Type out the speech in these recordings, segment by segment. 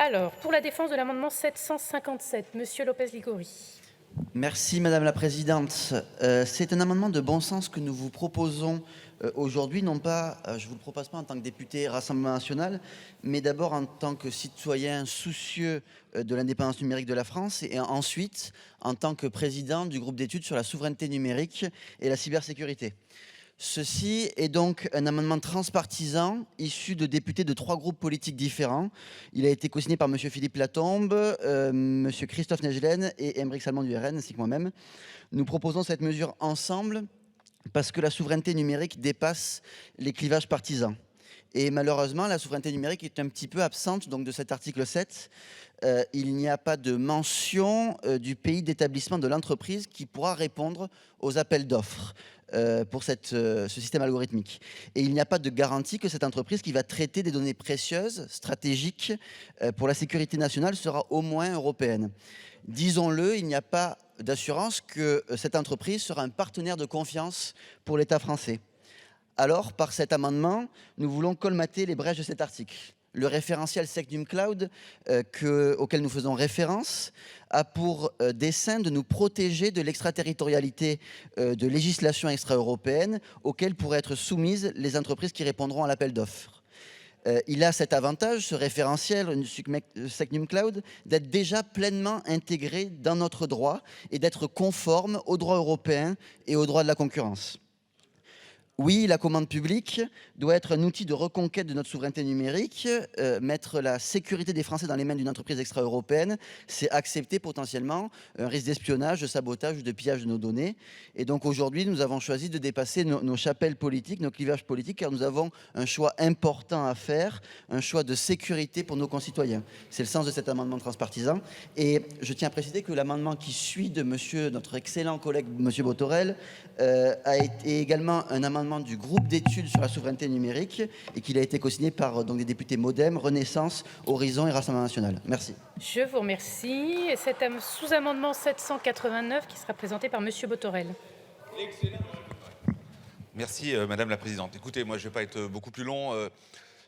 Alors, pour la défense de l'amendement 757, Monsieur Lopez-Ligori. Merci Madame la Présidente. C'est un amendement de bon sens que nous vous proposons aujourd'hui, non pas, je ne vous le propose pas en tant que député Rassemblement National, mais d'abord en tant que citoyen soucieux de l'indépendance numérique de la France et ensuite en tant que président du groupe d'études sur la souveraineté numérique et la cybersécurité. Ceci est donc un amendement transpartisan issu de députés de 3 groupes politiques différents. Il a été co-signé par monsieur Philippe Latombe, monsieur Christophe Naegelen et Aymeric Salmon du RN, ainsi que moi-même. Nous proposons cette mesure ensemble parce que la souveraineté numérique dépasse les clivages partisans. Et malheureusement, la souveraineté numérique est un petit peu absente donc, de cet article 7. Il n'y a pas de mention du pays d'établissement de l'entreprise qui pourra répondre aux appels d'offres pour ce système algorithmique. Et il n'y a pas de garantie que cette entreprise qui va traiter des données précieuses, stratégiques pour la sécurité nationale sera au moins européenne. Disons-le, il n'y a pas d'assurance que cette entreprise sera un partenaire de confiance pour l'État français. Alors, par cet amendement, nous voulons colmater les brèches de cet article. Le référentiel SecNumCloud auquel nous faisons référence a pour dessein de nous protéger de l'extraterritorialité de législation extra-européenne auxquelles pourraient être soumises les entreprises qui répondront à l'appel d'offres. Il a cet avantage, ce référentiel SecNumCloud, d'être déjà pleinement intégré dans notre droit et d'être conforme au droit européen et au droit de la concurrence. Oui, la commande publique doit être un outil de reconquête de notre souveraineté numérique. Mettre la sécurité des Français dans les mains d'une entreprise extra-européenne, c'est accepter potentiellement un risque d'espionnage, de sabotage ou de pillage de nos données. Et donc aujourd'hui, nous avons choisi de dépasser nos chapelles politiques, nos clivages politiques, car nous avons un choix important à faire, un choix de sécurité pour nos concitoyens. C'est le sens de cet amendement transpartisan. Et je tiens à préciser que l'amendement qui suit de notre excellent collègue, monsieur Botorel, a été également un amendement du groupe d'études sur la souveraineté numérique et qu'il a été co-signé par donc, des députés MoDem, Renaissance, Horizon et Rassemblement National. Merci. Je vous remercie. Et c'est un sous-amendement 789 qui sera présenté par Monsieur Botorel. Merci Madame la Présidente. Écoutez, moi je ne vais pas être beaucoup plus long.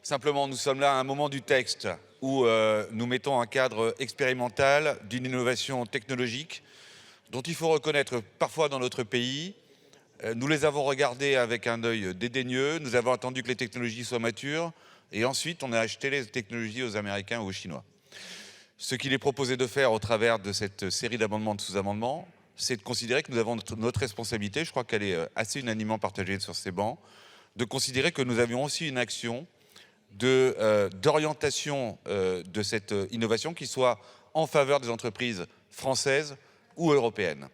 Simplement, nous sommes là à un moment du texte où nous mettons un cadre expérimental d'une innovation technologique dont il faut reconnaître parfois dans notre pays, nous les avons regardés avec un œil dédaigneux, nous avons attendu que les technologies soient matures et ensuite on a acheté les technologies aux Américains ou aux Chinois. Ce qu'il est proposé de faire au travers de cette série d'amendements, de sous-amendements, c'est de considérer que nous avons notre responsabilité, je crois qu'elle est assez unanimement partagée sur ces bancs, de considérer que nous avions aussi une action d'orientation de cette innovation qui soit en faveur des entreprises françaises ou européennes.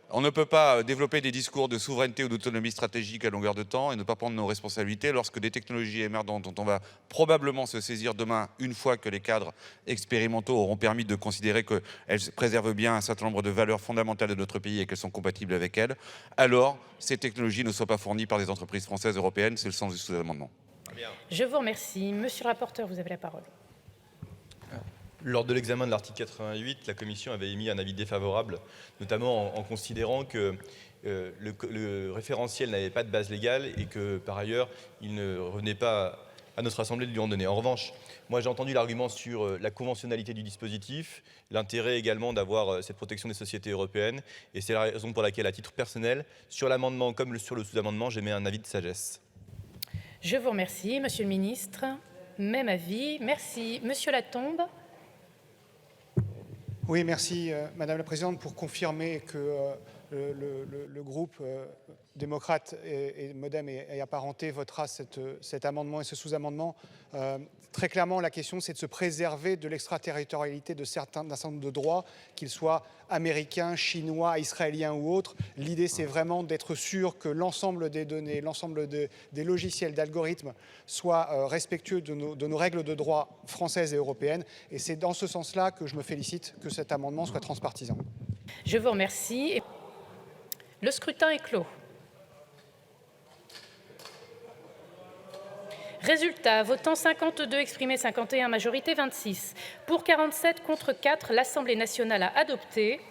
On ne peut pas développer des discours de souveraineté ou d'autonomie stratégique à longueur de temps et ne pas prendre nos responsabilités lorsque des technologies émergentes dont on va probablement se saisir demain, une fois que les cadres expérimentaux auront permis de considérer qu'elles préservent bien un certain nombre de valeurs fondamentales de notre pays et qu'elles sont compatibles avec elles, alors ces technologies ne soient pas fournies par des entreprises françaises, européennes. C'est le sens du sous-amendement. Je vous remercie. Monsieur le rapporteur, vous avez la parole. Lors de l'examen de l'article 88, la Commission avait émis un avis défavorable, notamment en considérant que le référentiel n'avait pas de base légale et que, par ailleurs, il ne revenait pas à notre Assemblée de lui en donner. En revanche, moi j'ai entendu l'argument sur la conventionnalité du dispositif, l'intérêt également d'avoir cette protection des sociétés européennes, et c'est la raison pour laquelle, à titre personnel, sur l'amendement comme sur le sous-amendement, j'émets un avis de sagesse. Je vous remercie. Monsieur le ministre, même avis. Merci. Monsieur Latombe. Oui, merci Madame la Présidente pour confirmer que le groupe démocrate et MoDem et apparenté votera cet amendement et ce sous-amendement. Très clairement, la question, c'est de se préserver de l'extraterritorialité d'un certain nombre de droits, qu'ils soient américains, chinois, israéliens ou autres. L'idée, c'est vraiment d'être sûr que l'ensemble des données, l'ensemble des logiciels, d'algorithmes soient respectueux de nos règles de droit françaises et européennes. Et c'est dans ce sens-là que je me félicite que cet amendement soit transpartisan. Je vous remercie. Le scrutin est clos. Résultat, votant 52, exprimé 51, majorité 26. Pour 47, contre 4, l'Assemblée nationale a adopté.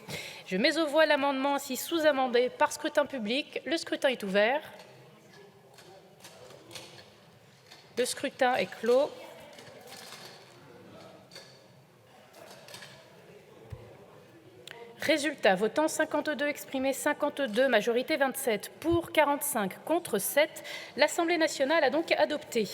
Je mets aux voix l'amendement ainsi sous-amendé par scrutin public. Le scrutin est ouvert. Le scrutin est clos. Résultat, votant 52, exprimé 52, majorité 27, pour 45, contre 7, l'Assemblée nationale a donc adopté.